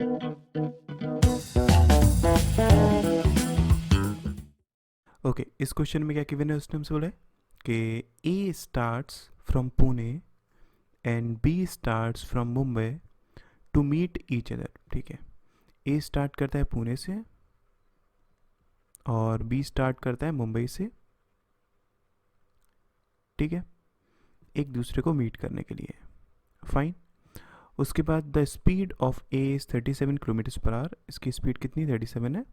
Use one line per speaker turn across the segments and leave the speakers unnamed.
Okay, इस question में क्या गिवन है उसने हमसे बोला है कि A starts from Pune and B starts from Mumbai to meet each other. ठीक है, ए स्टार्ट करता है पुणे से और बी स्टार्ट करता है मुंबई से। ठीक है, एक दूसरे को मीट करने के लिए। फाइन। उसके बाद the speed of A is 37 kilometre per hour. इसकी स्पीड कितनी 37 है।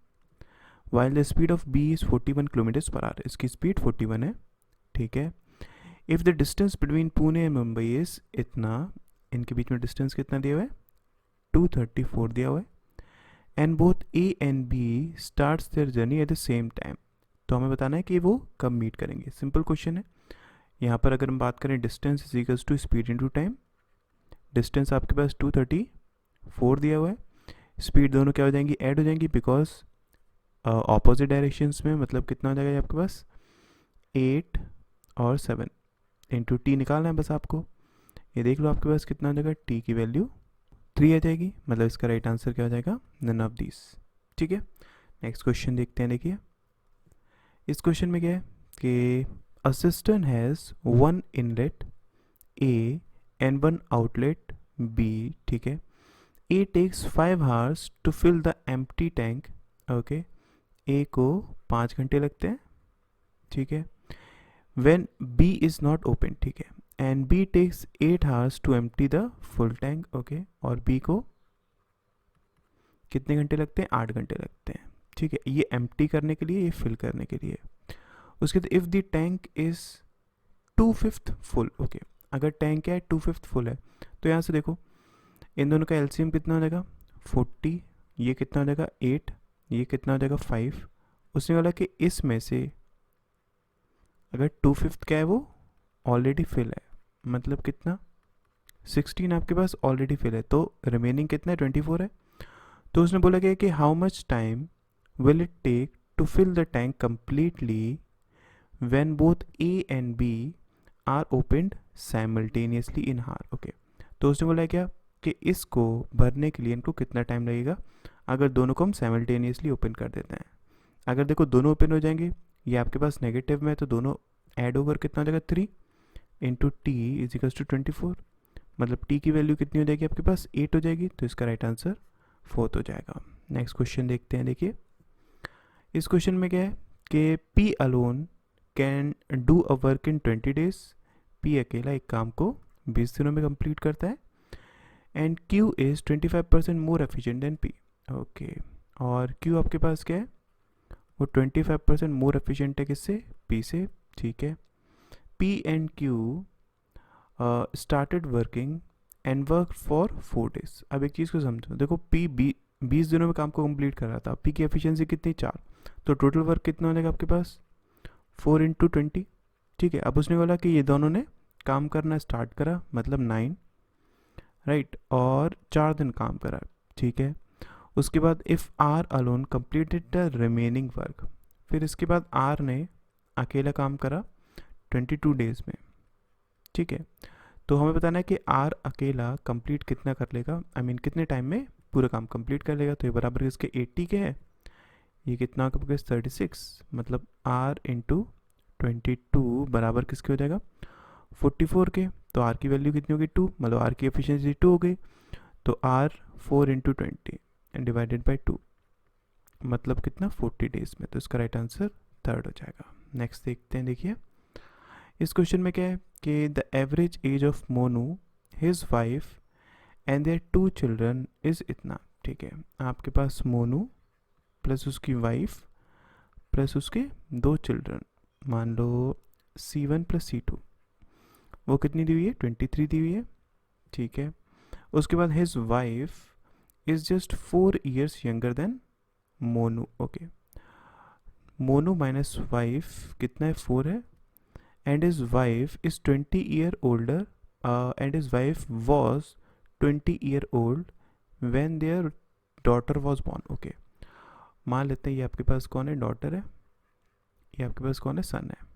While the speed of B is 41 kilometre per hour. इसकी स्पीड 41 है। ठीक है, if the distance between Pune and Mumbai is इतना, इनके बीच में डिस्टेंस कितना दिया हुआ है 234 दिया हुआ है। And both A and B starts their journey at the same time. तो हमें बताना है कि वो कब मीट करेंगे। सिंपल क्वेश्चन है। यहाँ पर अगर हम बात करें distance is equals to speed into time. Distance आपके पास 234 दिया हुआ है। स्पीड दोनों क्या हो जाएंगी, ऐड हो जाएंगी, बिकॉज ऑपोजिट डायरेक्शंस में। मतलब कितना हो जाएगा आपके पास 8 और 7 इंटू टी निकालना है बस आपको। ये देख लो आपके पास कितना हो जाएगा, टी की वैल्यू 3 आ जाएगी। मतलब इसका राइट आंसर क्या हो जाएगा, नन ऑफ दिस। ठीक है, नेक्स्ट क्वेश्चन देखते हैं। देखिए इस क्वेश्चन में क्या है कि a system has one inlet A and one outlet B. ठीक है, A takes 5 hours to fill the empty tank. Okay, A को 5 घंटे लगते हैं। ठीक है, when B is not open. ठीक है, and B takes 8 hours to empty the full tank. Okay, और बी को कितने घंटे लगते हैं, 8 घंटे लगते हैं। ठीक है, ये एम्प्टी करने के लिए, ये फिल करने के लिए। उसके बाद if the tank is 2/5 full. Okay, अगर टैंक क्या है 2/5 फुल है, तो यहाँ से देखो इन दोनों का एलसीएम कितना हो जाएगा 40। ये कितना हो जाएगा 8, ये कितना हो जाएगा 5। उसने बोला कि इसमें से अगर 2/5 क्या है वो ऑलरेडी फिल है, मतलब कितना 16 आपके पास ऑलरेडी फिल है, तो रिमेनिंग कितना है 24 है। तो उसने बोला गया कि how much time will it take to fill the tank completely when both A and B are opened simultaneously in hour. Okay, तो उसने बोला क्या कि इसको भरने के लिए इनको कितना टाइम लगेगा अगर दोनों को हम साइमल्टेनियसली ओपन कर देते हैं। अगर देखो दोनों ओपन हो जाएंगे, ये आपके पास नेगेटिव में है, तो दोनों ऐड ओवर कितना हो जाएगा 3 into T is equals to 24। मतलब टी की वैल्यू कितनी हो जाएगी आपके पास 8 हो जाएगी। तो इसका राइट आंसर 4 हो जाएगा। नेक्स्ट क्वेश्चन देखते हैं। देखिए इस क्वेश्चन में क्या है कि P alone can do a work in 20 days। P अकेला एक काम को 20 दिनों में कंप्लीट करता है। And Q is 25% more efficient then P. Okay, और क्यू आपके पास क्या है, वो 25% मोर एफिशिएंट है किससे, पी से। ठीक है, P and Q started working and work for 4 days। अब एक चीज़ को समझो, देखो पी 20 दिनों में काम को कंप्लीट कर रहा था। पी की एफिशिएंसी कितनी 4, तो टोटल वर्क कितना हो जाएगा आपके पास 4 × 20। ठीक है, अब उसने बोला कि ये दोनों ने काम करना स्टार्ट करा, मतलब 9, राइट, और 4 दिन काम करा। ठीक है, उसके बाद if R alone completed the remaining work. फिर इसके बाद आर ने अकेला काम करा 22 days में। ठीक है, तो हमें बताना है कि आर अकेला कंप्लीट कितना कर लेगा, आई मीन कितने टाइम में पूरा काम कंप्लीट कर लेगा। तो ये बराबर इसके 80 के है, ये कितना आपके पास 36। मतलब आर इंटू 22 बराबर किसके हो जाएगा 44 के। तो आर की वैल्यू कितनी होगी 2, मतलब आर की एफिशिएंसी 2 हो गई। तो आर 4 × 20 एंड डिवाइडेड बाई 2, मतलब कितना 40 days में। तो इसका राइट आंसर 3rd हो जाएगा। नेक्स्ट देखते हैं। देखिए इस क्वेश्चन में क्या है कि the average age of Monu, his wife and their 2 children is इतना। ठीक है, आपके पास मोनू प्लस उसकी वाइफ प्लस उसके 2 चिल्ड्रन, मान लो C1 प्लस C2, वो कितनी दी हुई है 23 दी हुई है। ठीक है, उसके बाद his wife is just 4 years younger than Monu. Okay, Monu minus wife कितना है 4 है, and his wife is 20 year older, and his wife was 20 year old when there daughter was born. Okay, मान लेते हैं ये आपके पास कौन है, डॉटर है, ये आपके पास कौन है, सन है।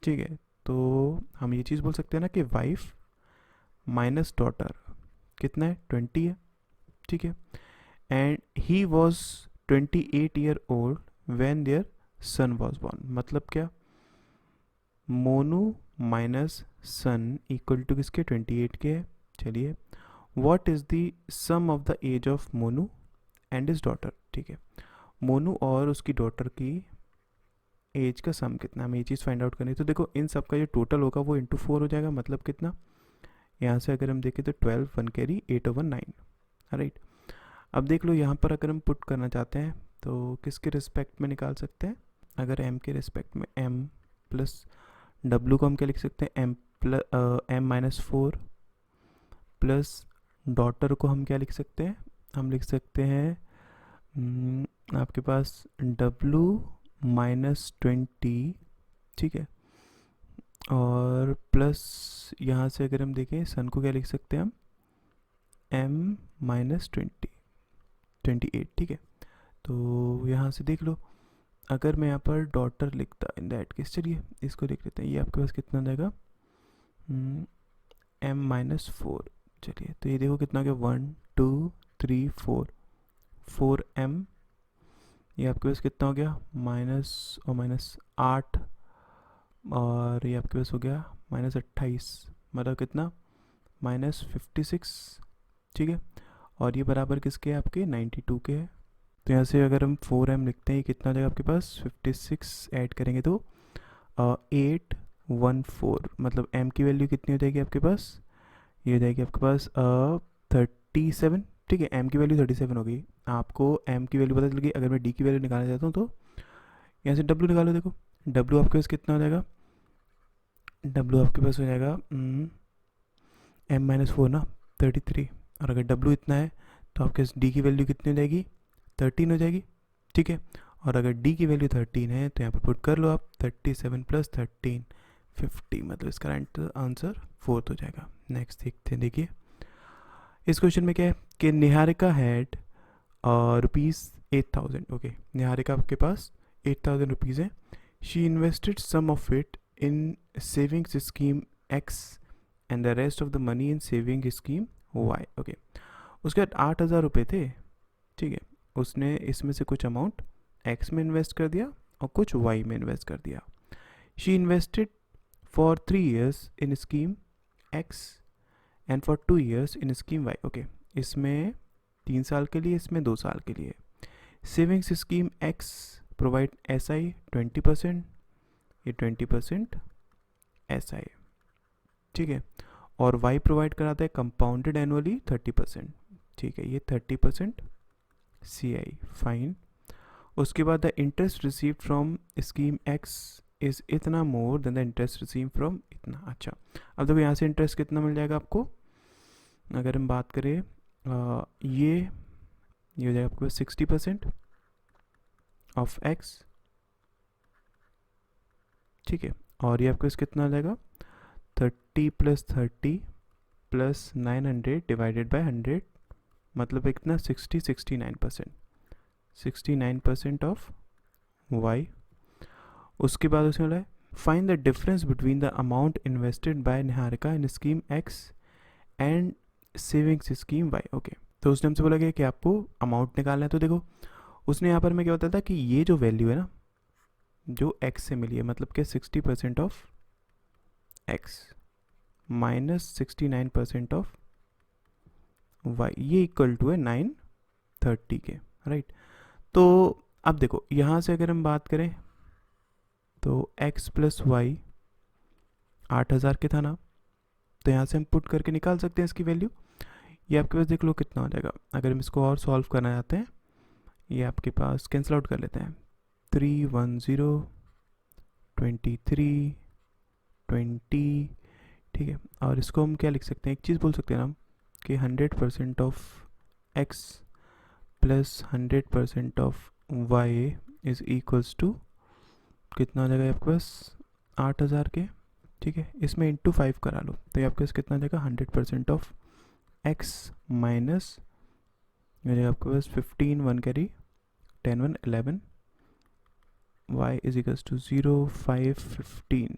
ठीक है, तो हम ये चीज़ बोल सकते हैं ना कि वाइफ माइनस डॉटर कितना है 20 है। ठीक है, and he was 28 year old when their son was born. मतलब क्या, Monu minus son equal to किसके, 28 के है. चलिए, what is the sum of the age of Monu and his daughter. ठीक है, मोनू और उसकी डॉटर की एज का सम कितना, हमें ये चीज़ फाइंड आउट करनी है. तो देखो इन सब का जो टोटल होगा वो इंटू 4 हो जाएगा. मतलब कितना, यहाँ से अगर हम देखें तो 12 1 कैरी 8 over 9. राइट, अब देख लो यहाँ पर अगर हम पुट करना चाहते हैं तो किसके रिस्पेक्ट में निकाल सकते हैं. अगर m के रिस्पेक्ट में m प्लस w को हम क्या लिख सकते हैं, m-4 प्लस डॉटर को हम क्या लिख सकते हैं, हम लिख सकते हैं आपके पास w-20. ठीक है, और प्लस यहाँ से अगर हम देखें सन को क्या लिख सकते हैं हम, m-28. ठीक है, तो यहाँ से देख लो, अगर मैं यहाँ पर डॉटर लिखता इन दैट केस, चलिए इसको लिख लेते हैं. ये आपके पास कितना जाएगा, m-4. चलिए, तो ये देखो कितना हो गया, 1 2 3 4 4m. ये आपके पास कितना हो गया, -8, और ये आपके पास हो गया -28. मतलब कितना, -56. ठीक है, और ये बराबर किसके है आपके, 92 के है. तो यहाँ से अगर हम 4m लिखते हैं, ये कितना हो जाएगा आपके पास, 56 ऐड करेंगे तो 814. मतलब m की वैल्यू कितनी हो जाएगी आपके पास, ये हो जाएगी आपके पास 37. ठीक है, m की वैल्यू 37 हो गई. आपको m की वैल्यू पता चल गई. अगर मैं d की वैल्यू निकालना चाहता हूँ तो यहाँ से w निकालो. देखो w आपके पास कितना हो जाएगा, w आपके पास हो जाएगा m-4 ना, 33. और अगर w इतना है तो आपके पास d की वैल्यू कितनी हो जाएगी, 13 हो जाएगी. ठीक है, और अगर d की वैल्यू 13 है तो यहाँ पर पुट कर लो आप, 37 + 13 50. मतलब इसका आंसर 4 हो जाएगा. नेक्स्ट देखते हैं. देखिए इस क्वेश्चन में क्या है कि निहारिका हैड ₹8,000. ओके, निहारिका आपके पास 8,000 रुपीज़ है. She invested some of it in savings scheme X and the rest of the money in saving scheme Y. Okay, उसके बाद 8,000 रुपये थे. ठीक है, उसने इसमें से कुछ अमाउंट X में इन्वेस्ट कर दिया और कुछ Y में इन्वेस्ट कर दिया. She invested for 3 years in scheme X and for 2 years in scheme Y. Okay, इसमें 3 साल के लिए, इसमें 2 साल के लिए. Savings scheme X provide SI 20%, ये 20% SI. ठीक है, और Y प्रोवाइड कराता है कंपाउंडेड एनुअली 30%. ठीक है, ये 30% CI. फाइन. उसके बाद the interest received from scheme X is इतना more than the interest receive from इतना. अच्छा, अब देखो यहाँ से इंटरेस्ट कितना मिल जाएगा आपको, अगर हम बात करें ये हो जाएगा आपके पास 60% ऑफ X. ठीक है, और ये आपके पास कितना आ जाएगा, 30 + 30 + 900 डिवाइडेड बाय 100. मतलब इतना 69% ऑफ Y. उसके बाद उसमें बोला है find the difference between the amount invested bye Niharika in scheme X and savings scheme Y. Okay, तो उसने हमसे बोला गया कि आपको अमाउंट निकालना है. तो देखो उसने यहाँ पर मैं क्या बताया था कि ये जो वैल्यू है ना, जो X से मिली है, मतलब क्या 60% of X minus 69% of Y, ये इक्वल टू है 930 के. राइट, तो अब देखो यहाँ से अगर हम बात करें तो X + Y 8,000 के था ना, तो यहाँ से हम पुट करके निकाल सकते हैं इसकी वैल्यू. ये आपके पास देख लो कितना हो जाएगा. अगर हम इसको और सॉल्व करना चाहते हैं, ये आपके पास कैंसिल आउट कर लेते हैं. 310 23 20. ठीक है, और इसको हम क्या लिख सकते हैं, एक चीज़ बोल सकते हैं ना कि 100% of X plus 100% of Y is equals to कितना हो जाएगा आपके पास, 8,000 के. ठीक है, इसमें इंटू 5 करा लो तो ये आपके पास कितना आ जाएगा, 100% ऑफ X माइनस हो जाएगा आपके पास 15 1 carry 10 1 11 Y is equals to 0 5 15.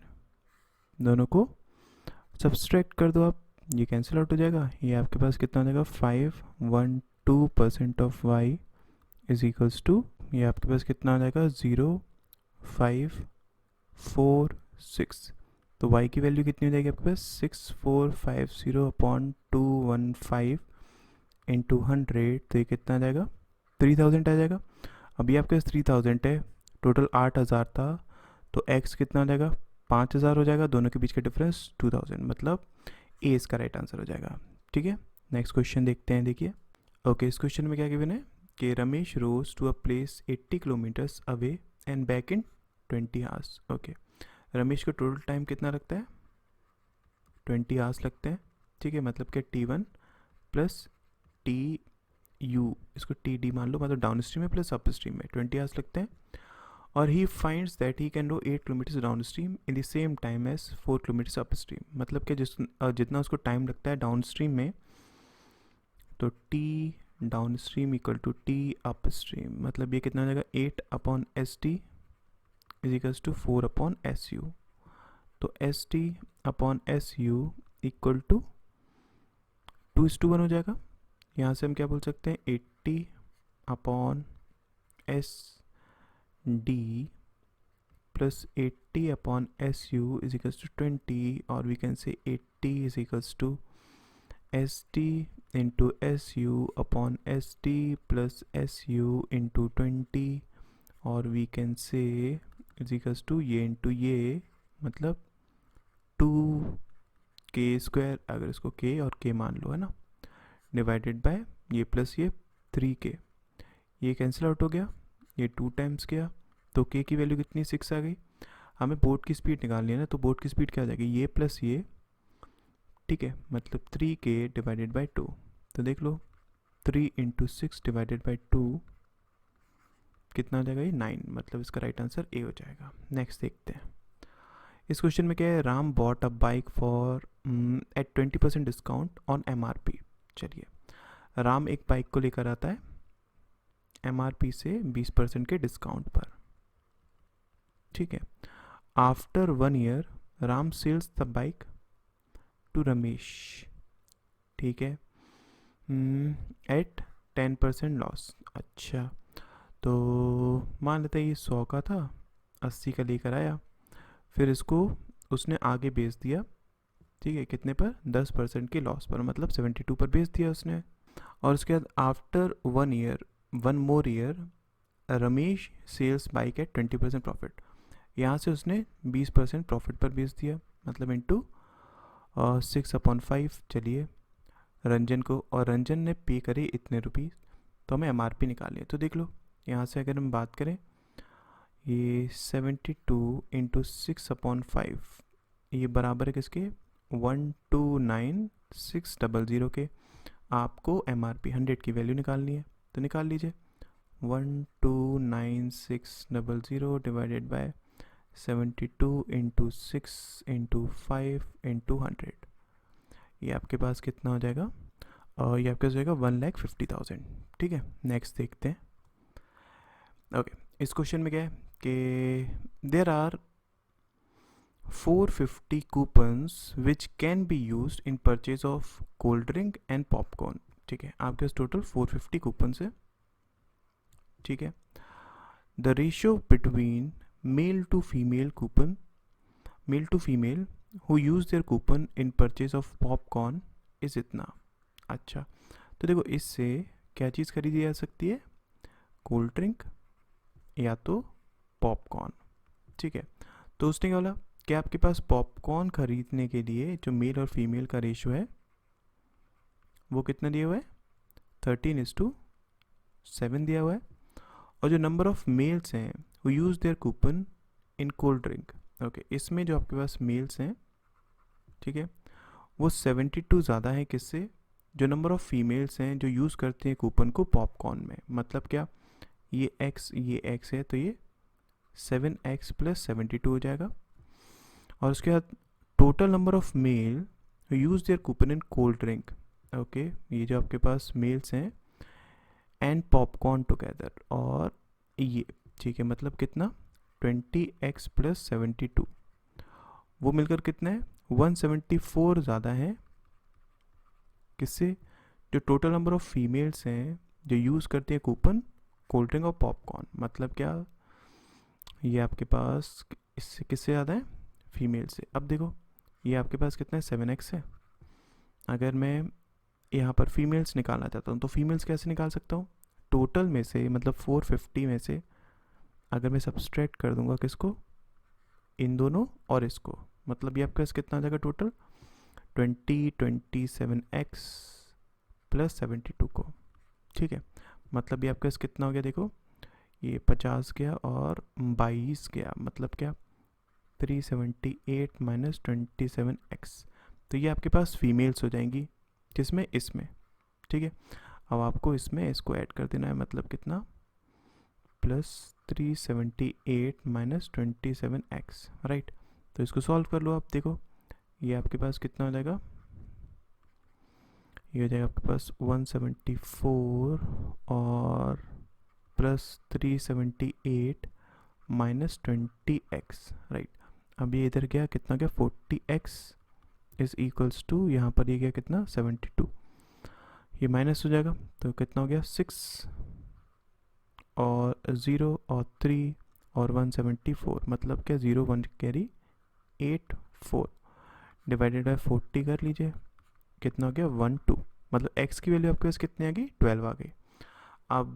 दोनों को सब्सट्रैक्ट कर दो आप, ये कैंसिल आउट हो जाएगा. ये आपके पास कितना हो जाएगा, 5 1 2% of Y is equals to, ये आपके पास कितना आ जाएगा 0.546। तो y की वैल्यू कितनी हो जाएगी आपके पास 6450/215 इंटू 100, तो ये कितना आ जाएगा 3000 आ जाएगा। अभी आपके पास 3000 है, टोटल 8000 था, तो x कितना आ जाएगा 5000 हो जाएगा, दोनों के बीच का डिफरेंस 2000, मतलब ए इसका राइट आंसर हो जाएगा। ठीक है, नेक्स्ट क्वेश्चन देखते हैं। देखिए ओके, इस क्वेश्चन में क्या गिवन है कि Ramesh rode to a place 80 kilometres away and back in 20 hours. Okay, Ramesh को टोटल टाइम कितना लगता है 20 आवर्स लगते हैं। ठीक है, मतलब कि T1 प्लस टी यू, इसको टी डी मान लो, मतलब डाउन स्ट्रीम में प्लस अप स्ट्रीम में 20 आवर्स लगते हैं। और he finds that he can row 8 kilometres down stream in the same time as 4 kilometres up stream. मतलब कि जितना उसको टाइम लगता है डाउन स्ट्रीम में, तो T down stream equal to T up stream, मतलब ये कितना हो जाएगा 8/ST is equals to 4/SU। तो ST/SU इक्वल टू 2:1 हो जाएगा। यहाँ से हम क्या बोल सकते हैं 80/SD plus 80/SU is equals to 20, और we can say 80 is equals to ST into SU/SD plus SU into 20, और we can say is equals to ये इंटू ये, मतलब 2k², अगर इसको k और k मान लो है ना, डिवाइडेड बाय ये प्लस ये 3k, ये कैंसिल आउट हो गया, ये 2 टाइम्स गया, तो k की वैल्यू कितनी 6 आ गई। हमें बोट की स्पीड निकालनी है ना, तो बोट की स्पीड क्या आ जाएगी ये प्लस ये, ठीक है, मतलब 3k डिवाइडेड बाय 2। तो देख लो 3 इंटू 6 डिवाइडेड बाई 2 कितना हो जाएगा ये 9, मतलब इसका राइट आंसर ए हो जाएगा। नेक्स्ट देखते हैं, इस क्वेश्चन में क्या है, Ram bought a bike for at 20% discount on MRP। चलिए, राम एक बाइक को लेकर आता है MRP से 20% के डिस्काउंट पर। ठीक है, after 1 year Ram sells the bike to Ramesh, ठीक है, एट 10% लॉस। अच्छा, तो मान लेते हैं ये 100 का था, 80 का लेकर आया, फिर इसको उसने आगे बेच दिया, ठीक है, कितने पर 10% के लॉस पर, मतलब 72 पर बेच दिया उसने। और उसके बाद after 1 year 1 more year Ramesh sells bike at 20% profit, यहाँ से उसने 20% प्रॉफिट पर बेच दिया, मतलब इंटू 6/5। चलिए रंजन को, और रंजन ने पे करे इतने रुपीज़, तो हमें MRP निकालनी है। तो देख लो यहाँ से अगर हम बात करें, ये 72 इंटू 6/5, ये बराबर है किसके 129,600 के। आपको MRP 100 की वैल्यू निकालनी है, तो निकाल लीजिए 129,600 divided by 72 into 6 into 5 into 100, ये आपके पास कितना हो जाएगा, और ये आपके पास हो जाएगा 1,50,000। ठीक है, नेक्स्ट देखते हैं। ओके, इस क्वेश्चन में क्या है कि there are 450 coupons which can be use in purchase of cold drink and popcorn. ठीक है, आपके पास टोटल 450 कूपन्स है। ठीक है, the ratio between male to female coupon, male to female who use their coupon in purchase of popcorn is इतना। अच्छा, तो देखो इससे क्या चीज़ खरीदी जा सकती है, कोल्ड ड्रिंक या तो पॉपकॉर्न। ठीक है, तो उसने क्या बोला कि आपके पास पॉपकॉर्न खरीदने के लिए जो मेल और फीमेल का रेशियो है वो कितना दिया हुआ है 13:7 दिया हुआ है, और जो नंबर ऑफ मेल्स हैं वो use their coupon in cold drink. Okay, इसमें जो आपके पास मेल्स हैं, ठीक है, वो 72 ज़्यादा है किससे, जो नंबर ऑफ फीमेल्स हैं जो यूज़ करते हैं कूपन को पॉपकॉर्न में। मतलब क्या, ये x है, तो ये 7x प्लस 72 हो जाएगा। और उसके बाद total number of male use their coupon in cold drink. Okay, ये जो आपके पास मेल्स हैं एंड पॉपकॉर्न टुगेदर, और ये ठीक है, मतलब कितना 20x प्लस 72, वो मिलकर कितना है 174 ज़्यादा है किससे, जो टोटल नंबर ऑफ फीमेल्स हैं जो यूज़ करती हैं कूपन कोल्ड ड्रिंक और पॉपकॉर्न, मतलब क्या, ये आपके पास इससे किससे ज़्यादा है, फीमेल से। अब देखो ये आपके पास कितना है, 7x है। अगर मैं यहाँ पर फीमेल्स निकालना चाहता हूँ तो फीमेल्स कैसे निकाल सकता हूँ, टोटल में से, मतलब 450 में से अगर मैं सब्सट्रैक्ट कर दूंगा किसको, इन दोनों और इसको, मतलब ये आपके पास कितना आ जाएगा टोटल, 27x प्लस 72 को, ठीक है। मतलब ये आपके पास कितना हो गया, देखो ये 50 गया और 22 गया, मतलब क्या 378 माइनस 27x। तो ये आपके पास फीमेल्स हो जाएंगी किसमें, इसमें, ठीक है। अब आपको इसमें इसको ऐड कर देना है, मतलब कितना, प्लस 378 माइनस 27x, राइट। तो इसको सॉल्व कर लो आप, देखो ये आपके पास कितना हो जाएगा, ये हो जाएगा आपके पास 174 और प्लस 378 माइनस 20x, राइट। अब ये इधर गया कितना गया, 40x इज इक्वल्स टू, यहाँ पर ये गया कितना 72, ये माइनस हो जाएगा तो कितना हो गया 6 और 0 और 3 और 174, मतलब क्या 0 1 कैरी 8 4 डिवाइडेड बाय 40 कर लीजिए, कितना हो गया 1 2, मतलब x की वैल्यू आपके पास कितनी आ गई, 12 आ गई। अब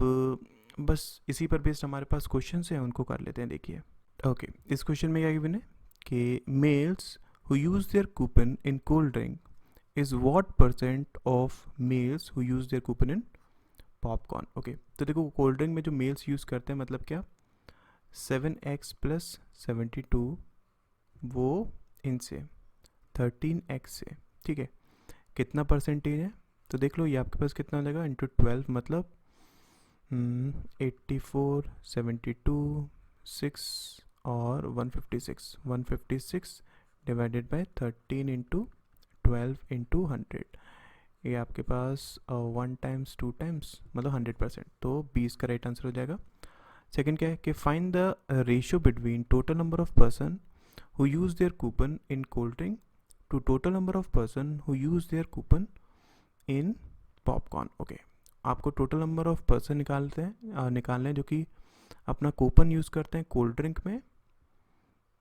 बस इसी पर बेस्ड हमारे पास क्वेश्चन हैं, उनको कर लेते हैं। देखिए ओके, इस क्वेश्चन में क्या गिवन है कि males who use their coupon in cold drink is what percent of males who use their coupon in popcorn. Okay, तो देखो कोल्ड ड्रिंक में जो मेल्स यूज़ करते हैं, मतलब क्या 7x प्लस 72, वो इनसे 13x से, ठीक है, कितना परसेंटेज है, तो देख लो ये आपके पास कितना लगेगा इंटू 12, मतलब 84 72 6 और 156 डिवाइडेड बाय 13 इंटू 12 इंटू 100, ये आपके पास 1 टाइम्स 2 टाइम्स मतलब 100%, तो 20 का राइट आंसर हो जाएगा। सेकंड क्या है कि find the ratio between total number of person who use their coupon in cold drink to total number of person who use their coupon in popcorn. Okay, आपको total number of person निकालने हैं जो कि अपना coupon use करते हैं cold drink में,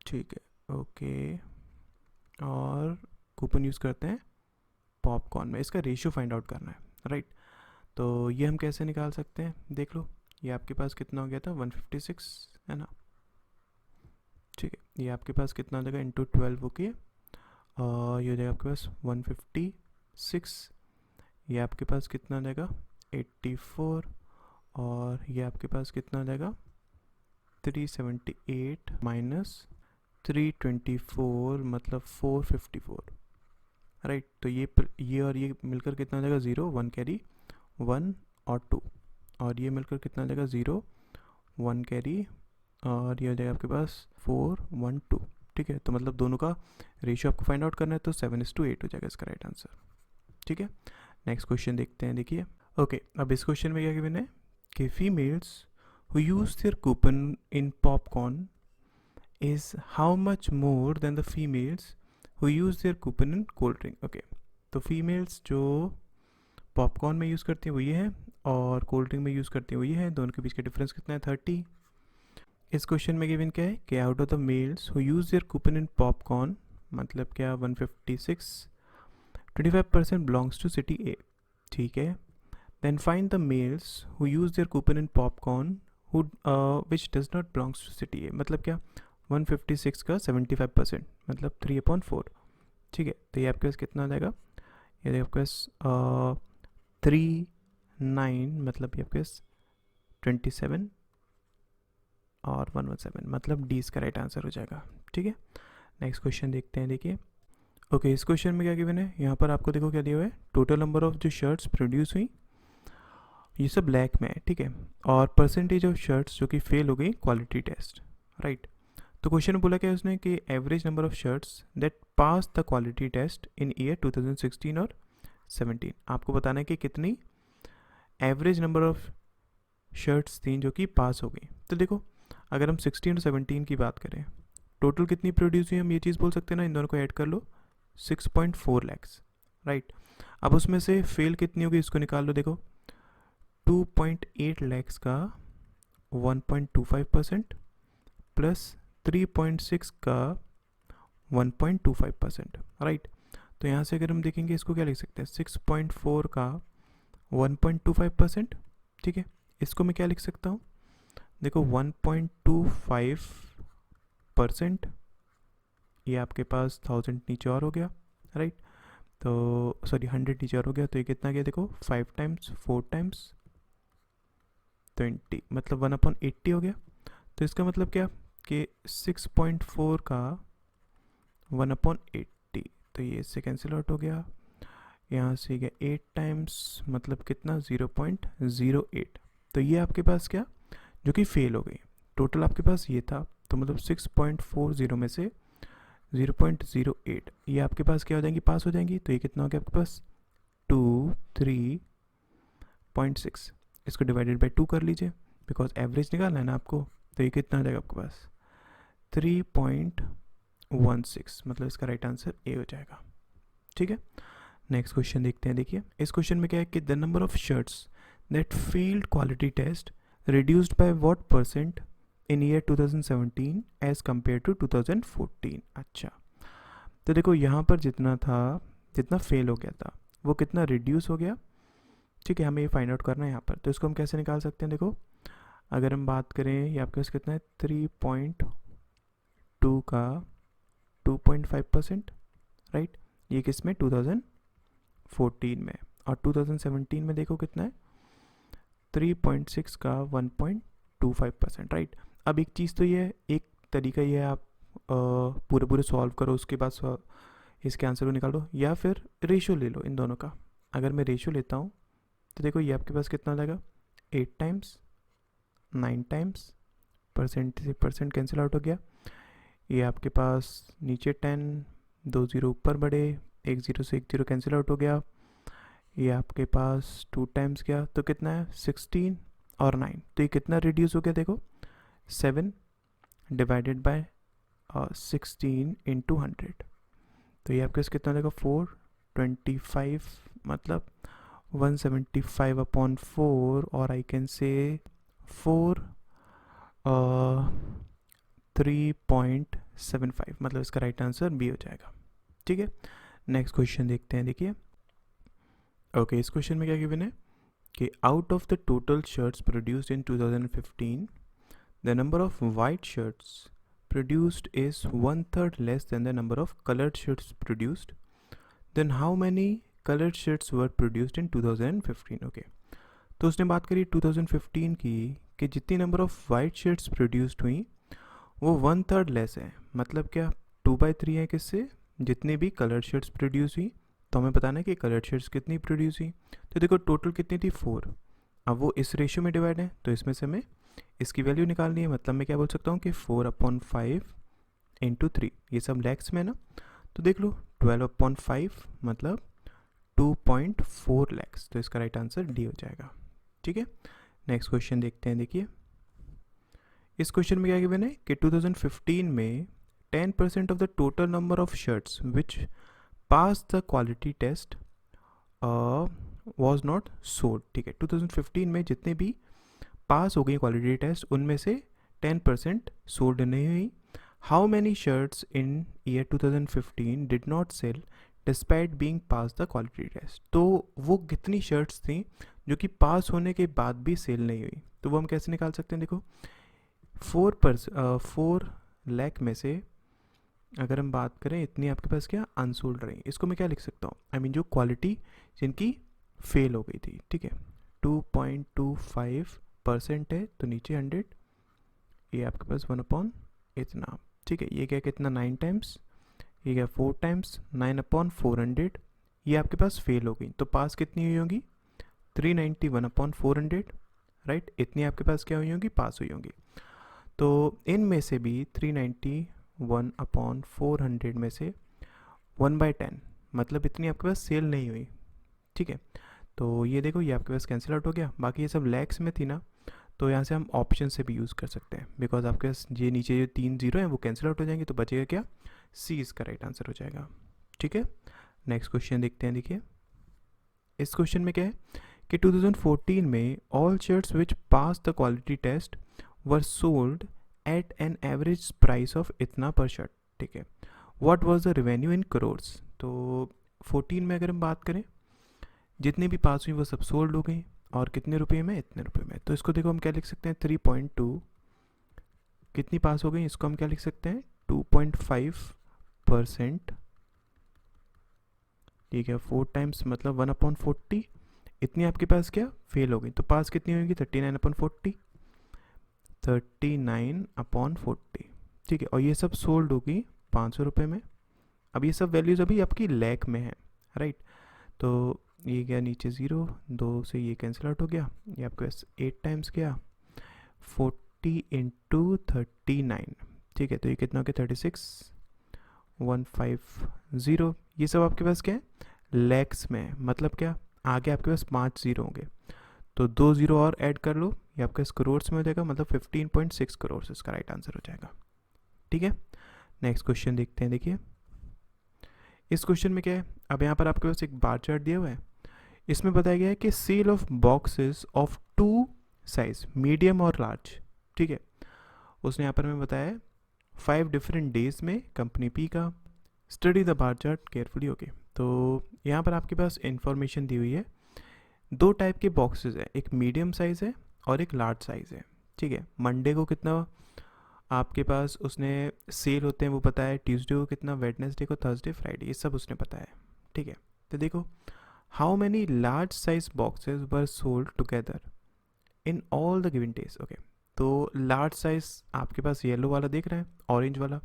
ठीक है, ओके, और कूपन यूज़ करते हैं पॉपकॉर्न में, इसका रेशियो फाइंड आउट करना है, राइट। तो ये हम कैसे निकाल सकते हैं, देख लो ये आपके पास कितना हो गया था 156, है ना, ठीक है, ये आपके पास कितना हो जाएगा इंटू 12, ओके, और ये हो जाएगा आपके पास 156, ये आपके पास कितना आ जाएगा 84, और ये आपके पास कितना आ जाएगा 378 माइनस 324, मतलब 454, राइट। तो ये और ये मिलकर कितना आ जाएगा 0 1 कैरी 1 और 2, और ये मिलकर कितना आ जाएगा 0 1 कैरी, और ये हो जाएगा आपके पास 4 1 2, ठीक है। तो मतलब दोनों का रेशियो आपको फाइंड आउट करना है, तो 7:8 हो जाएगा इसका राइट आंसर, ठीक है। नेक्स्ट क्वेश्चन देखते हैं, देखिए ओके, अब इस क्वेश्चन में क्या गिवन है कि females who use their coupon in popcorn is how much more than the females who use their coupon in cold drink. Okay, तो फीमेल्स जो पॉपकॉर्न में यूज़ करती हैं वो ये है, और कोल्ड ड्रिंक में यूज़ करती हैं वो ये है, दोनों के बीच का डिफरेंस कितना है 30। इस क्वेश्चन में गिवन क्या है कि out of the males who use their coupon in popcorn, मतलब क्या 156, 25% बिलोंग्स टू सिटी ए, ठीक है। Then find the males who use their coupon in popcorn who which does not belongs to city A, मतलब क्या 156 का 75%, मतलब 3/4, ठीक है। तो ये आपके पास कितना आ जाएगा, ये आपके पास 39, मतलब ये आपके पास 27 और 117, मतलब डी इसका राइट आंसर हो जाएगा, ठीक है। नेक्स्ट क्वेश्चन देखते हैं, देखिए ओके, इस क्वेश्चन में क्या गिवन है, यहाँ पर आपको देखो क्या दिया हुआ है, टोटल नंबर ऑफ जो शर्ट्स प्रोड्यूस हुई ये सब ब्लैक में है, ठीक है, और परसेंटेज ऑफ शर्ट्स जो कि फेल हो गई क्वालिटी टेस्ट, राइट। तो क्वेश्चन में बोला क्या है उसने कि average number of shirts that pass the quality test in year 2016 और 17, आपको बताना है कि कितनी एवरेज नंबर ऑफ शर्ट्स थी जो कि पास हो गई। तो देखो अगर हम 16 और 17 की बात करें, टोटल कितनी प्रोड्यूस हुई, हम ये चीज़ बोल सकते हैं ना, इन दोनों को ऐड कर लो 6.4 लैक्स, राइट। अब उसमें से फेल कितनी होगी इसको निकाल लो। देखो 2.8 लैक्स का 1.25% प्लस 3.6 का 1.25%, राइट। तो यहाँ से अगर हम देखेंगे इसको क्या लिख सकते हैं, 6.4 का 1.25%, ठीक है। इसको मैं क्या लिख सकता हूँ, देखो 1.25%, ये आपके पास 1000 नीचे और हो गया, राइट। तो सॉरी 100 नीचे और हो गया, तो ये कितना गया देखो 5 टाइम्स 4 टाइम्स 20, मतलब 1/80 हो गया। तो इसका मतलब क्या कि 6.4 का 1/80, तो ये इससे कैंसिल आउट हो गया। यहाँ से गया 8 टाइम्स, मतलब कितना 0.08। तो ये आपके पास क्या जो कि फेल हो गई। टोटल आपके पास ये था, तो मतलब 6.40 में से 0.08 ये आपके पास क्या हो जाएंगी, पास हो जाएंगी। तो ये कितना हो गया आपके पास 23.6। इसको डिवाइडेड बाई 2 कर लीजिए, बिकॉज एवरेज निकालना है ना आपको। तो ये कितना हो जाएगा आपके पास 3.16, मतलब इसका राइट आंसर ए हो जाएगा, ठीक है। नेक्स्ट क्वेश्चन देखते हैं। देखिए इस क्वेश्चन में क्या है कि the number of shirts that failed quality test reduced by what percent in year 2017 as compared to 2014। अच्छा, तो देखो यहाँ पर जितना था, जितना फेल हो गया था वो कितना रिड्यूस हो गया, ठीक है। हमें ये फाइंड आउट करना है यहाँ पर। तो इसको हम कैसे निकाल सकते हैं, देखो अगर हम बात करें ये आपके पास कितना है 3.2 का 2.5%, राइट। ये किस में 2014 में, और 2017 में देखो कितना है 3.6 का 1.25%, राइट। अब एक चीज़ तो ये है, एक तरीका ये है, आप पूरे पूरे सॉल्व करो उसके बाद इसके आंसर को निकालो, या फिर रेशियो ले लो इन दोनों का। अगर मैं रेशियो लेता हूँ तो देखो ये आपके पास कितना हो जाएगा 8 टाइम्स 9 टाइम्स, परसेंट से परसेंट कैंसिल आउट हो गया। ये आपके पास नीचे 10, 2 जीरो ऊपर बढ़े, 1 जीरो से 1 जीरो कैंसिल आउट हो गया। ये आपके पास 2 टाइम्स गया, तो कितना है 16 और 9, तो ये कितना रिड्यूस हो गया देखो 7 डिवाइडेड बाय 16 इंटू 100। तो ये आपके पास कितना देगा 425, मतलब 175/4, और आई कैन से 3.75, मतलब इसका राइट आंसर बी हो जाएगा, ठीक है। नेक्स्ट क्वेश्चन देखते हैं। देखिए ओके, इस क्वेश्चन में क्या गिवन है कि out of the total shirts produced in 2015 the number of white shirts produced is 1/3 less than the number of colored shirts produced, then how many colored shirts were produced in 2015। Okay, तो उसने बात करी 2015 की कि जितनी number of white shirts produced हुई वो 1/3 less है, मतलब क्या 2/3 है किससे, जितनी भी कलर्ड शर्ट्स प्रोड्यूस हुई। तो हमें बताना है कि कलर्ड शर्ट्स कितनी प्रोड्यूस हुई। तो देखो टोटल कितनी थी 4, अब वो इस रेशियो में डिवाइड है, तो इसमें से हमें इसकी वैल्यू निकालनी है। मतलब मैं क्या बोल सकता हूँ कि 4/5 इंटू 3, ये सब लैक्स में ना, तो देख लो 12/5 मतलब 2.4 लैक्स। तो इसका राइट आंसर डी हो जाएगा, ठीक है। नेक्स्ट क्वेश्चन देखते हैं। देखिए इस क्वेश्चन में क्या गिवन है कि 2015 में 10% of the total number of shirts which pass the quality test was not sold, ठीक है। 2015 में जितने भी पास हो गई क्वालिटी टेस्ट उनमें से 10% सोल्ड नहीं हुई। How many shirts in year 2015 did not sell despite being pass the quality test. तो वो कितनी शर्ट्स थी जो कि पास होने के बाद भी सेल नहीं हुई, तो वो हम कैसे निकाल सकते हैं। देखो 4 लाख में से अगर हम बात करें इतनी आपके पास क्या अनसोल्ड रही, इसको मैं क्या लिख सकता हूँ, आई मीन जो क्वालिटी जिनकी फेल हो गई थी, ठीक है। 2.25% है, तो नीचे 100, ये आपके पास 1 इतना, ठीक है। ये क्या कितना 9 टाइम्स, ये क्या 4 टाइम्स 9/400, ये आपके पास फेल हो गई। तो पास कितनी हुई होंगी 391/400, राइट। इतनी आपके पास क्या हुई होंगी पास हुई होंगी। तो इनमें से भी 391/400 में से 1/10, मतलब इतनी आपके पास सेल नहीं हुई, ठीक है। तो ये देखो ये आपके पास कैंसिल आउट हो गया। बाकी ये सब लैक्स में थी ना, तो यहाँ से हम ऑप्शन से भी यूज़ कर सकते हैं, बिकॉज आपके पास ये नीचे जो 3 जीरो हैं वो कैंसिल आउट हो जाएंगे, तो बचेगा क्या सी, इसका राइट आंसर हो जाएगा, ठीक है। नेक्स्ट क्वेश्चन देखते हैं। देखिए इस क्वेश्चन में क्या है कि 2014 में all shirts which pass the quality test were sold at an average price of इतना पर शर्ट। ठीक है, what was the revenue in crores. तो 14 में अगर हम बात करें, जितने भी पास हुई वो सब सोल्ड हो गई, और कितने रुपए में, इतने रुपए में। तो इसको देखो हम क्या लिख सकते हैं, 3.2 कितनी पास हो गई, इसको हम क्या लिख सकते हैं, 2.5%। ठीक है, 4 टाइम्स मतलब 1/40, इतनी आपके पास क्या फेल हो गई। तो पास कितनी होगी, 39/40, 39/40। ठीक है, और ये सब सोल्ड होगी 500 रुपये में। अब ये सब वैल्यूज़ अभी आपकी लैख में है, राइट। तो ये गया नीचे 0, 2 से ये कैंसिल आउट हो गया, ये आपके पास 8 टाइम्स गया, 40 इंटू 39। ठीक है, तो ये कितना हो गया, 36,150। ये सब आपके पास क्या है, लैक्स में है। मतलब क्या, आगे आपके पास 5 जीरो होंगे, तो 2 जीरो और ऐड कर लो, ये आपका करोर्स में हो जाएगा, मतलब 15.6 करोड़ इसका राइट आंसर हो जाएगा। ठीक है, नेक्स्ट क्वेश्चन देखते हैं। देखिए इस क्वेश्चन में क्या है, अब यहाँ पर आपके पास एक बार चार्ट दिया हुआ है, इसमें बताया गया है कि sale of boxes of 2 size, medium और लार्ज। ठीक है, उसने यहाँ पर हमें बताया है 5 डिफरेंट डेज में कंपनी पी का। Study the bar chart carefully. Okay, तो यहाँ पर आपके पास इंफॉर्मेशन दी हुई है, 2 टाइप के बॉक्सेस है, एक मीडियम साइज़ है और एक लार्ज साइज़ है। ठीक है, मंडे को कितना आपके पास उसने सेल होते हैं वो पता है, ट्यूसडे को कितना, वेडनेसडे को, थर्सडे, फ्राइडे, ये सब उसने पता है। ठीक है, तो देखो how many large size boxes were sold together in all the given days. Okay, तो लार्ज साइज आपके पास येलो वाला देख रहे हैं, ऑरेंज वाला,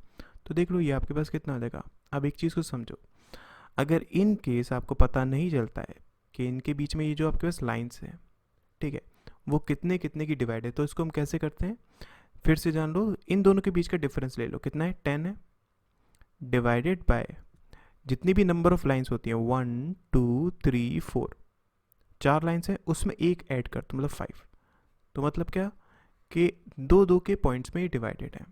तो देख लो ये आपके पास कितना आ जाएगा। अब एक चीज़ को समझो, अगर इन केस आपको पता नहीं चलता है कि इनके बीच में ये जो आपके पास लाइन्स हैं, ठीक है, वो कितने कितने की डिवाइड है, तो इसको हम कैसे करते हैं, फिर से जान लो, इन दोनों के बीच का डिफरेंस ले लो, कितना है, 10 है, डिवाइडेड बाय जितनी भी नंबर ऑफ लाइन्स होती हैं, 1 2 3 4, 4 लाइन्स है, उसमें एक ऐड कर तो मतलब 5। तो मतलब क्या कि 2 2 के पॉइंट्स में ये डिवाइडेड है।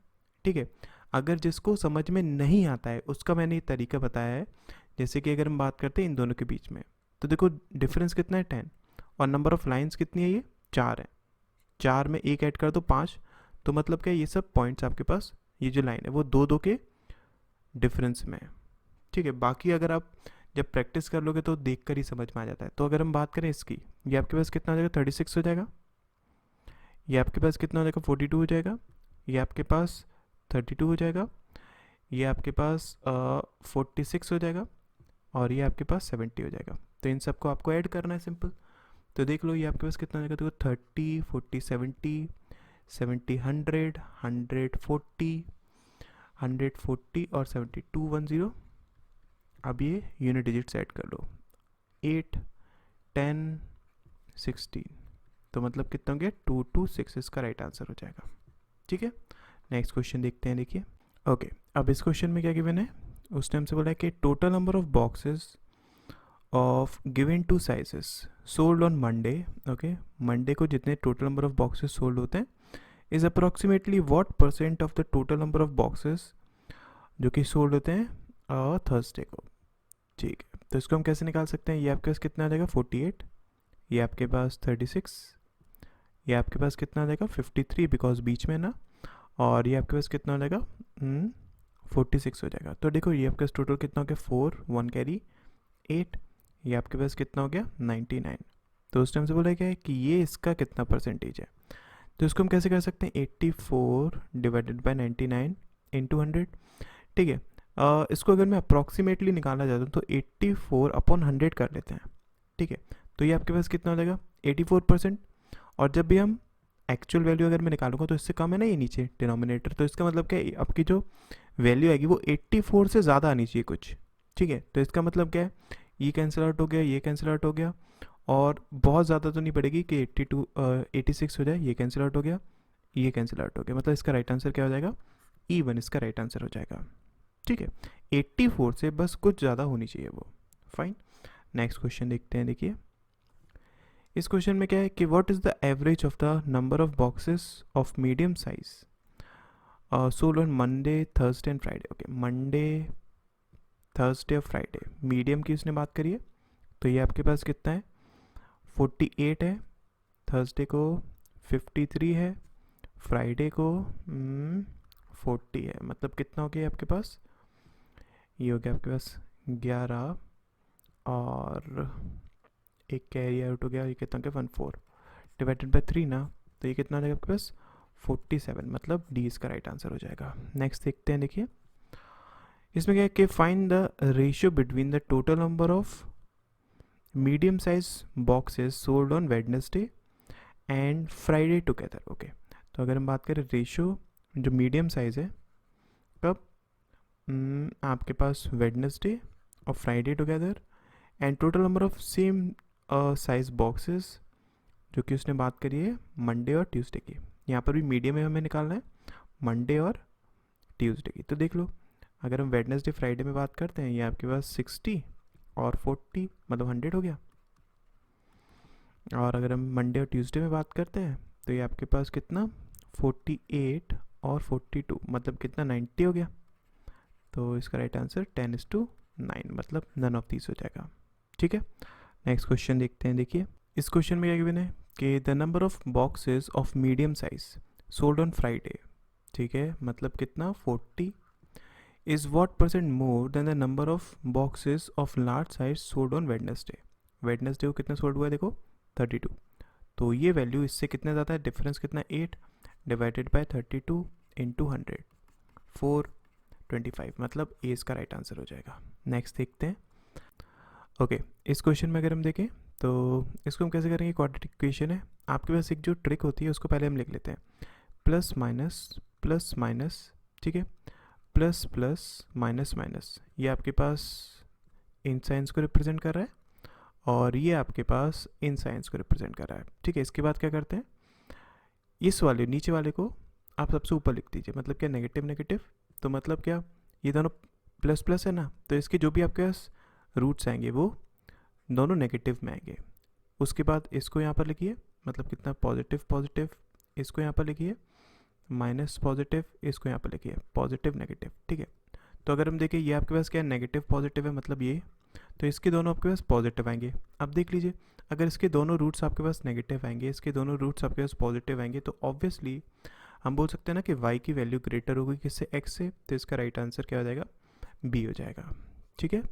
ठीक है, अगर जिसको समझ में नहीं आता है उसका मैंने ये तरीका बताया है, जैसे कि अगर हम बात करते हैं इन दोनों के बीच में, तो देखो डिफरेंस कितना है, 10, और नंबर ऑफ लाइन्स कितनी है, ये 4 है, 4 में एक ऐड कर दो 5, तो मतलब क्या ये सब पॉइंट्स आपके पास, ये जो लाइन है वो 2 2 के डिफरेंस में है। ठीक है, बाकी अगर आप जब प्रैक्टिस कर लोगे तो देख कर ही समझ में आ जाता है। तो अगर हम बात करें इसकी, ये आपके पास कितना हो जाएगा, 36 हो जाएगा, ये आपके पास कितना हो जाएगा, 42 हो जाएगा, ये आपके पास 32 हो जाएगा, ये आपके पास 46 हो जाएगा, और ये आपके पास 70 हो जाएगा। तो इन सबको आपको ऐड करना है, सिंपल। तो देख लो ये आपके पास कितना हो जाएगा, देखो 30 40 70 70 100 140 140 और 72 10। अब ये यूनिट डिजिट्स ऐड कर लो, 8 10 16, तो मतलब कितना हो गया, 226 इसका राइट आंसर हो जाएगा। ठीक है, नेक्स्ट क्वेश्चन देखते हैं। देखिए ओके, अब इस क्वेश्चन में क्या गिवन है, उसने हमसे बोला है कि total number of boxes of given 2 sizes sold on Monday. Okay, Monday को जितने total number of boxes sold होते हैं is approximately what % of the total number of boxes जो कि सोल्ड होते हैं थर्सडे को। ठीक है, तो इसको हम कैसे निकाल सकते हैं, ये आपके पास कितना आ जाएगा, 48, ये आपके पास 36, ये आपके पास कितना आ जाएगा, 53 बिकॉज बीच में ना, और ये आपके पास कितना हो जाएगा, 46 हो जाएगा। तो देखो ये आपके पास टोटल कितना हो गया, 4 1 कैरी 8, ये आपके पास कितना हो गया, 99। तो उस टाइम से बोला गया है कि ये इसका कितना परसेंटेज है, तो इसको हम कैसे कर सकते हैं, 84 डिवाइडेड बाई 99 इंटू 100। ठीक है, इसको अगर मैं अप्रॉक्सीमेटली निकालना चाहता हूँ तो 84/100 कर लेते हैं। ठीक है, तो ये आपके पास कितना हो जाएगा, 84%। और जब भी हम एक्चुअल वैल्यू अगर मैं निकालूंगा तो इससे कम है ना ये नीचे डिनोमिनेटर, तो इसका मतलब क्या है, आपकी जो वैल्यू आएगी वो 84 से ज़्यादा आनी चाहिए कुछ। ठीक है, तो इसका मतलब क्या है, ये कैंसिल आउट हो गया, ये कैंसिल आउट हो गया, और बहुत ज़्यादा तो नहीं पड़ेगी कि 86 हो जाए, ये कैंसिल आउट हो गया, ये कैंसिल आउट हो गया, मतलब इसका राइट आंसर क्या हो जाएगा, E1 इसका राइट आंसर हो जाएगा। ठीक है, 84 से बस कुछ ज़्यादा होनी चाहिए वो, फाइन। नेक्स्ट क्वेश्चन देखते हैं। देखिए इस क्वेश्चन में क्या है कि what is the average of the number of boxes of medium size sold on Monday Thursday and Friday. Okay, Monday Thursday और फ्राइडे, मीडियम की उसने बात करी है, तो ये आपके पास कितना है 48 है, थर्सडे को 53 है, फ्राइडे को 40 है, मतलब कितना हो गया आपके पास, ये हो गया आपके पास 11 और एक कैरी आउट हो गया, ये कितना हो गया 14 डिवाइडेड बाई 3 ना, तो ये कितना हो जाएगा आपके पास 47, मतलब डी इसका राइट आंसर हो जाएगा। नेक्स्ट देखते हैं, देखिए इसमें क्या है कि find the ratio between the total number of medium size boxes sold on Wednesday and Friday together. Okay, तो अगर हम बात करें रेशियो जो मीडियम साइज़ है कब, आपके पास वेडनेसडे और Friday together, and total number of same size boxes जो कि उसने बात करी है मंडे और ट्यूसडे की। यहाँ पर भी मीडियम में हमें निकालना है मंडे और ट्यूसडे की। तो देख लो, अगर हम वेडनेसडे फ्राइडे में बात करते हैं, ये आपके पास 60 और 40 मतलब 100 हो गया, और अगर हम मंडे और ट्यूसडे में बात करते हैं तो ये आपके पास कितना 48 और 42 मतलब कितना 90 हो गया। तो इसका राइट आंसर 10:9 मतलब नन ऑफ दीज हो जाएगा। ठीक है, नेक्स्ट क्वेश्चन देखते हैं। देखिए इस क्वेश्चन में क्या गिवन है कि the number of boxes of medium size sold on Friday, ठीक है, मतलब कितना 40 is what percent more than the number of boxes of large size sold on Wednesday. Wednesday को कितना सोल्ड हुआ है देखो 32, तो ये वैल्यू इससे कितना ज़्यादा है, डिफरेंस कितना 8 डिवाइडेड बाय 32 इंटू 100 425, मतलब ए इसका राइट आंसर हो जाएगा। नेक्स्ट देखते हैं। ओके, इस क्वेश्चन में अगर हम देखें तो इसको हम कैसे करेंगे, क्वाड्रेटिक इक्वेशन है, आपके पास एक जो ट्रिक होती है उसको पहले हम लिख लेते हैं, प्लस माइनस, ठीक है, प्लस प्लस माइनस माइनस, ये आपके पास इन साइंस को रिप्रेजेंट कर रहा है और ये आपके पास इन साइंस को रिप्रेजेंट कर रहा है। ठीक है, इसके बाद क्या करते हैं, इस वाले नीचे वाले को आप सबसे ऊपर लिख दीजिए, मतलब क्या नेगेटिव नेगेटिव, तो मतलब क्या ये दोनों प्लस प्लस है ना, तो इसके जो भी आपके पास रूट्स आएंगे वो दोनों नेगेटिव में आएंगे। उसके बाद इसको यहाँ पर लिखिए, मतलब कितना पॉजिटिव पॉजिटिव, इसको यहाँ पर लिखिए माइनस पॉजिटिव, इसको यहाँ पर लिखिए पॉजिटिव नेगेटिव। ठीक है, तो अगर हम देखें ये आपके पास क्या नेगेटिव पॉजिटिव है, मतलब ये, तो इसके दोनों आपके पास पॉजिटिव आएंगे। अब देख लीजिए, अगर इसके दोनों रूट्स आपके पास नेगेटिव आएंगे, इसके दोनों रूट्स आपके पास पॉजिटिव आएंगे, तो ऑब्वियसली हम बोल सकते हैं ना कि y की वैल्यू ग्रेटर होगी किससे, x से, तो इसका राइट आंसर क्या हो जाएगा, b हो जाएगा। ठीक है,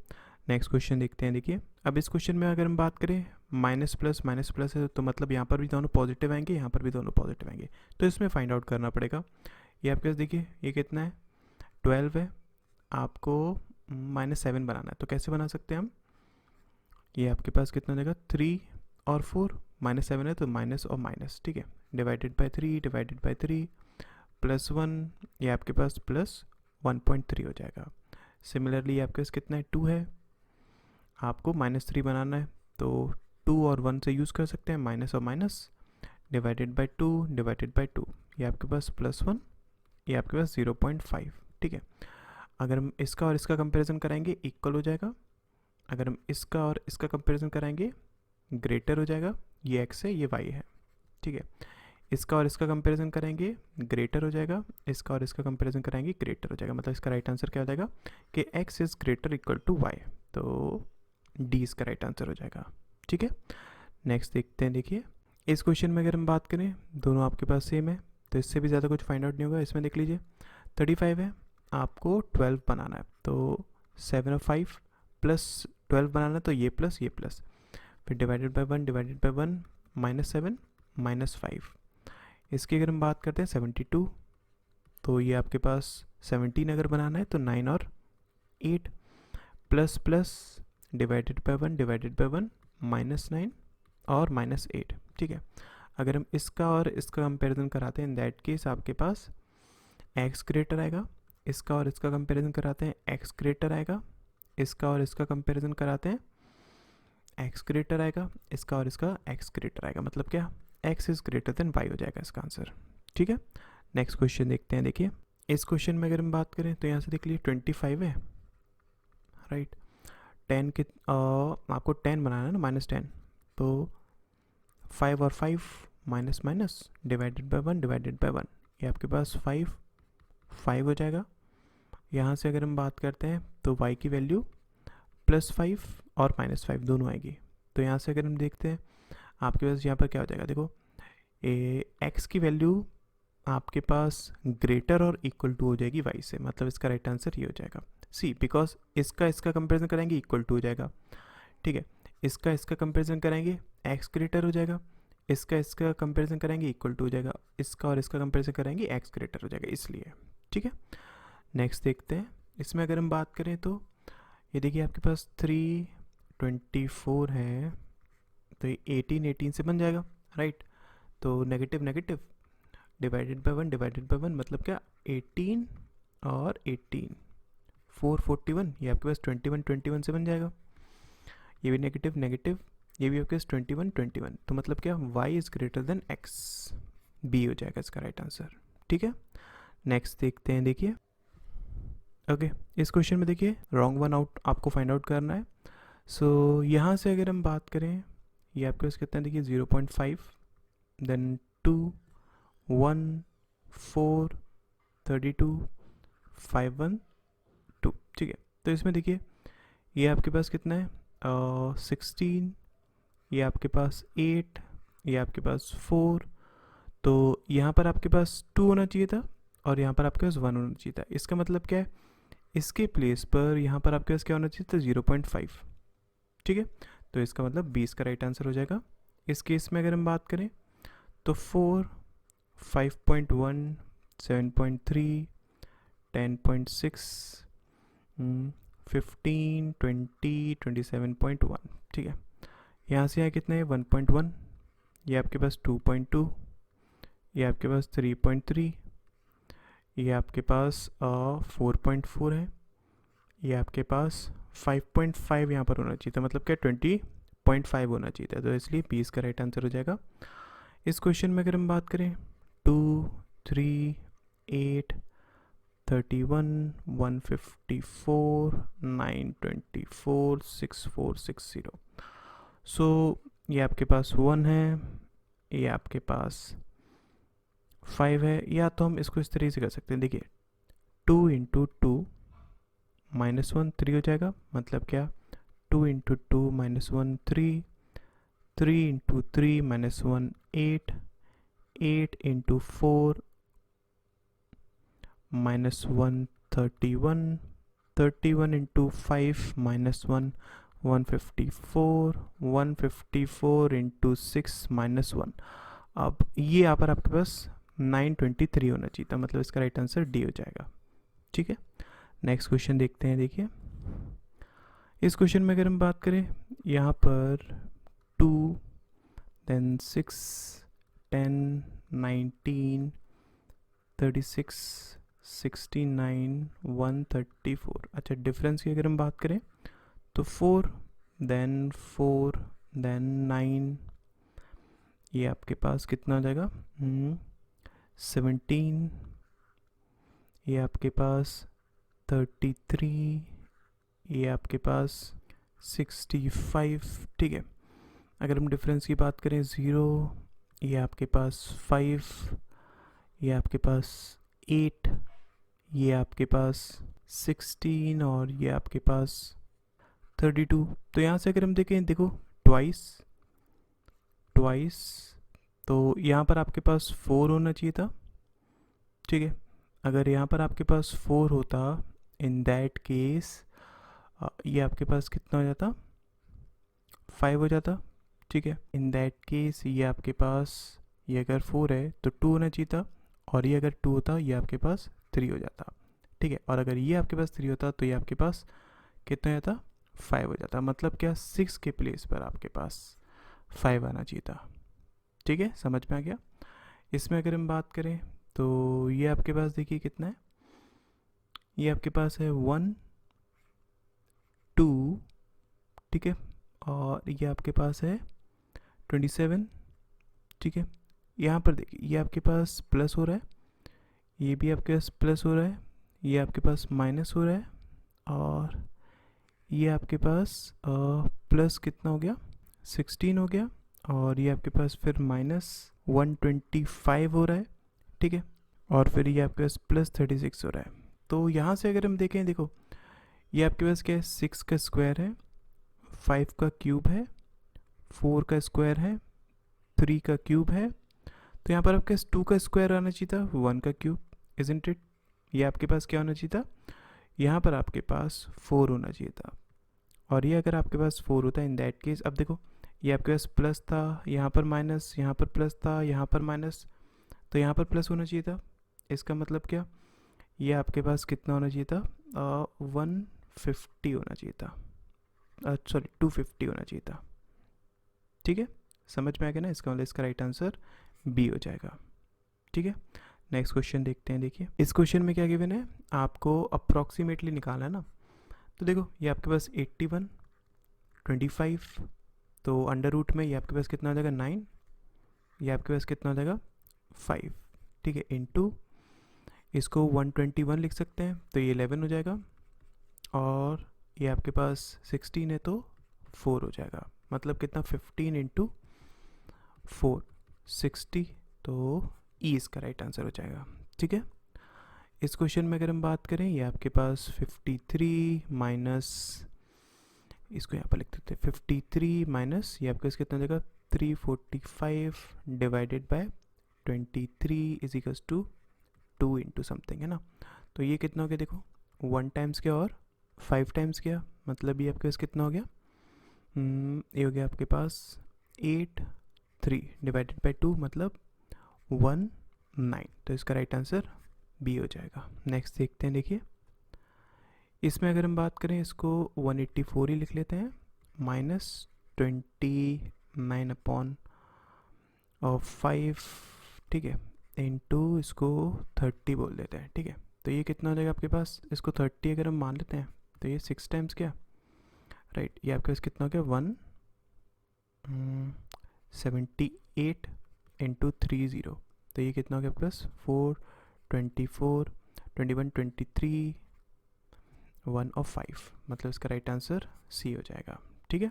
नेक्स्ट क्वेश्चन देखते हैं। देखिए अब इस क्वेश्चन में अगर हम बात करें माइनस प्लस है, तो मतलब यहाँ पर भी दोनों पॉजिटिव आएंगे, यहाँ पर भी दोनों पॉजिटिव आएंगे, तो इसमें फाइंड आउट करना पड़ेगा। ये आपके पास देखिए ये कितना है 12 है, आपको -7 बनाना है, तो कैसे बना सकते हैं हम, ये आपके पास कितना देगा 3 और 4, -7 है तो माइनस और माइनस, ठीक है, डिवाइडेड बाय 3 +1, ये आपके पास प्लस 1.3 हो जाएगा। सिमिलरली आपके पास कितना है 2 है, आपको -3 बनाना है, तो 2 और 1 से यूज़ कर सकते हैं, माइनस और माइनस डिवाइडेड बाय 2, ये आपके पास +1, ये आपके पास 0.5। ठीक है, अगर हम इसका और इसका कंपैरिजन कराएंगे इक्वल हो जाएगा, अगर हम इसका और इसका कंपैरिजन कराएंगे ग्रेटर हो जाएगा, ये x है ये y है। ठीक है, इसका और इसका कंपैरिजन करेंगे ग्रेटर हो जाएगा, इसका और इसका कंपैरिजन कराएंगे ग्रेटर हो जाएगा, मतलब इसका राइट आंसर क्या हो जाएगा कि x is greater equal to y, तो डी इसका राइट आंसर हो जाएगा। ठीक है, नेक्स्ट देखते हैं। देखिए इस क्वेश्चन में अगर हम बात करें दोनों आपके पास सेम है, तो इससे भी ज़्यादा कुछ फाइंड आउट नहीं होगा। इसमें देख लीजिए 35 है, आपको 12 बनाना है, तो 7 और 5 प्लस 12 बनाना है, तो ये प्लस फिर डिवाइडेड बाय 1 -7 -5। इसकी अगर हम बात करते हैं 72, तो ये आपके पास 17 अगर बनाना है तो 9 और 8 प्लस डिवाइडेड बाय 1 -9 और -8। ठीक है, अगर हम इसका और इसका कंपैरिजन कराते हैं, इन दैट केस आपके पास x ग्रेटर आएगा, इसका और इसका कंपैरिजन कराते हैं x ग्रेटर आएगा, इसका और इसका कंपैरिजन कराते हैं x ग्रेटर आएगा, इसका और इसका x ग्रेटर आएगा, मतलब क्या x is greater then y हो जाएगा इसका आंसर। ठीक है, नेक्स्ट क्वेश्चन देखते हैं। देखिए इस क्वेश्चन में अगर हम बात करें तो यहाँ से देख लीजिए 25 है, राइट, 10 के आपको 10 बनाना है ना -10, तो 5 और 5 माइनस डिवाइडेड बाय 1, ये आपके पास 5 हो जाएगा। यहाँ से अगर हम बात करते हैं तो y की वैल्यू +5 और -5 दोनों आएगी। तो यहाँ से अगर हम देखते हैं आपके पास यहाँ पर क्या हो जाएगा, देखो x की वैल्यू आपके पास ग्रेटर और इक्वल टू हो जाएगी y से, मतलब इसका राइट आंसर ये हो जाएगा सी, बिकॉज इसका कंपेरिजन करेंगे इक्वल टू हो जाएगा, ठीक है। इसका कंपेरिजन करेंगे x ग्रेटर हो जाएगा, इसका कंपेरिजन करेंगे इक्वल टू हो जाएगा, इसका और इसका कंपेरिजन करेंगे x ग्रेटर हो जाएगा, इसलिए, ठीक है। नेक्स्ट देखते हैं, इसमें अगर हम बात करें तो ये देखिए आपके पास 324 है, तो ये 18 से बन जाएगा, राइट। तो नेगेटिव नेगेटिव डिवाइडेड बाय 1 मतलब क्या 18 और 18 441, ये आपके पास 21 से बन जाएगा। ये भी नेगेटिव नेगेटिव, ये भी आपके पास 21, तो मतलब क्या y is greater than x, B हो जाएगा इसका राइट आंसर, ठीक है। नेक्स्ट देखते हैं, देखिए ओके इस क्वेश्चन में देखिए रॉन्ग वन आउट आपको फाइंड आउट करना है। सो यहाँ से अगर हम बात करें, ये आपके पास कितना है, देखिए 0.5 देन 2 1 4 32 5 1 2, ठीक है। तो इसमें देखिए ये आपके पास कितना है 16, ये आपके पास 8, ये आपके पास 4, तो यहाँ पर आपके पास 2 होना चाहिए था और यहाँ पर आपके पास 1 होना चाहिए था। इसका मतलब क्या है, इसके प्लेस पर यहाँ पर आपके पास क्या होना चाहिए था 0.5, ठीक है। तो इसका मतलब 20 का राइट आंसर हो जाएगा। इस केस में अगर हम बात करें तो 4 5.1 7.3 10.6 15 20 27.1, ठीक है। यहाँ से यहाँ कितना है 1.1, ये आपके पास 2.2, ये आपके पास 3.3, ये आपके पास 4.4 है, ये आपके पास 5.5 यहाँ पर होना चाहिए था, मतलब क्या 20.5 होना चाहिए था, तो इसलिए 20 का राइट आंसर हो जाएगा। इस क्वेश्चन में अगर हम बात करें 2 3 8 31 154 924 6460, सो ये आपके पास 1 है, ये आपके पास 5 है, या तो हम इसको इस तरीके से कर सकते हैं, देखिए 2 × 2 -1 3 हो जाएगा, मतलब क्या 2 × 2 -1 3 3 × 3 -1 8 8 × 4 -1 31 31 × 5 -1 154 154 × 6 -1, अब ये यहाँ पर आपके पास 923 होना चाहिए था, मतलब इसका राइट आंसर डी हो जाएगा, ठीक है। नेक्स्ट क्वेश्चन देखते हैं, देखिए इस क्वेश्चन में अगर हम बात करें यहाँ पर 2 देन 6 10 19 36 69 134, अच्छा डिफरेंस की अगर हम बात करें तो 4 देन 9, ये आपके पास कितना हो जाएगा 17, ये आपके पास 33, ये आपके पास 65, ठीक है। अगर हम डिफरेंस की बात करें 0, ये आपके पास 5, ये आपके पास 8, ये आपके पास 16 और ये आपके पास 32, तो यहाँ से अगर हम देखें, देखो ट्वाइस, तो यहाँ पर आपके पास 4 होना चाहिए था, ठीक है। अगर यहाँ पर आपके पास 4 होता, इन दैट केस ये आपके पास कितना हो जाता 5 हो जाता, ठीक है। इन दैट केस ये आपके पास, ये अगर 4 है तो 2 होना चाहिए था, और ये अगर 2 होता ये आपके पास 3 हो जाता, ठीक है। और अगर ये आपके पास 3 होता तो ये आपके पास कितना हो जाता 5 हो जाता, मतलब क्या 6 के प्लेस पर आपके पास 5 आना चाहिए था, ठीक है। समझ में आ गया। इसमें अगर हम बात करें तो ये आपके पास देखिए कितना है, ये आपके पास है 1 2, ठीक है, और ये आपके पास है 27, ठीक है। यहाँ पर देखिए ये आपके पास प्लस हो रहा है, ये भी आपके पास प्लस हो रहा है, ये आपके पास माइनस हो रहा है, और ये आपके पास प्लस कितना हो गया 16 हो गया, और ये आपके पास फिर -125 हो रहा है, ठीक है, और फिर ये आपके पास +36 हो रहा है। तो यहाँ से अगर हम देखें, देखो ये आपके पास क्या है, 6 का स्क्वायर है, 5 का क्यूब है, 4 का स्क्वायर है, 3 का क्यूब है। तो यहाँ पर आपके पास 2 का स्क्वायर आना चाहिए था, 1 का क्यूब, इजंट इट। ये आपके पास क्या होना चाहिए था, यहाँ पर आपके पास 4 होना चाहिए था। और ये अगर आपके पास 4 होता है इन दैट केस, अब देखो ये आपके पास प्लस था, यहाँ पर माइनस, यहाँ पर प्लस था, यहाँ पर माइनस, तो यहाँ पर प्लस होना चाहिए था। इसका मतलब क्या, ये आपके पास कितना होना चाहिए था, 150 होना चाहिए था, सॉरी 250 होना चाहिए था। ठीक है, समझ में आ गया ना, इसका मतलब इसका राइट आंसर बी हो जाएगा। ठीक है, नेक्स्ट क्वेश्चन देखते हैं। देखिए इस क्वेश्चन में क्या गिवन है, आपको अप्रॉक्सीमेटली निकालना है ना। तो देखो ये आपके पास 81, 25, तो अंडर रूट में ये आपके पास कितना हो जाएगा 9, ये आपके पास कितना हो जाएगा 5। ठीक है, इनटू इसको 121 लिख सकते हैं, तो ये 11 हो जाएगा। और ये आपके पास 16 है तो 4 हो जाएगा, मतलब कितना 15 इंटू 4, 60, तो ई इसका राइट आंसर हो जाएगा। ठीक है, इस क्वेश्चन में अगर हम बात करें, ये आपके पास 53 माइनस, इसको यहाँ पर लिख देते हैं 53 माइनस, ये आपके पास कितना हो जाएगा 345 divided by 23 is equals to 2 into something, है ना। तो ये कितना हो गया, देखो 1 टाइम्स क्या और 5 टाइम्स क्या, मतलब ये आपके पास कितना हो गया, ये हो गया आपके पास 8 3 डिवाइडेड बाई 2 मतलब 1 9, तो इसका राइट आंसर बी हो जाएगा। नेक्स्ट देखते हैं। देखिए इसमें अगर हम बात करें, इसको 184 ही लिख लेते हैं, माइनस 29 अपॉन और 5, ठीक है, इंटू इसको 30 बोल देते हैं। ठीक है, तो ये कितना हो जाएगा आपके पास, इसको 30 अगर हम मान लेते हैं तो ये 6 टाइम्स क्या, राइट, ये आपके पास कितना हो गया 178 इंटू 30, तो ये कितना हो गया आपके पास 4 24 21 23 1 और 5, मतलब इसका राइट आंसर सी हो जाएगा। ठीक है,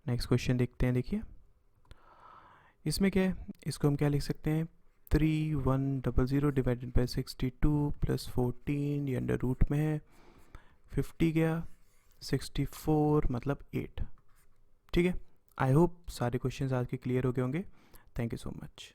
नेक्स्ट क्वेश्चन देखते हैं। देखिए इसमें क्या है, इसको हम क्या लिख सकते हैं, 3100 डिवाइडेड बाई 62 प्लस 14, ये अंडर रूट में है, 50 गया, 64 मतलब 8। ठीक है, आई होप सारे क्वेश्चंस आज के क्लियर हो गए होंगे। Thank you so much.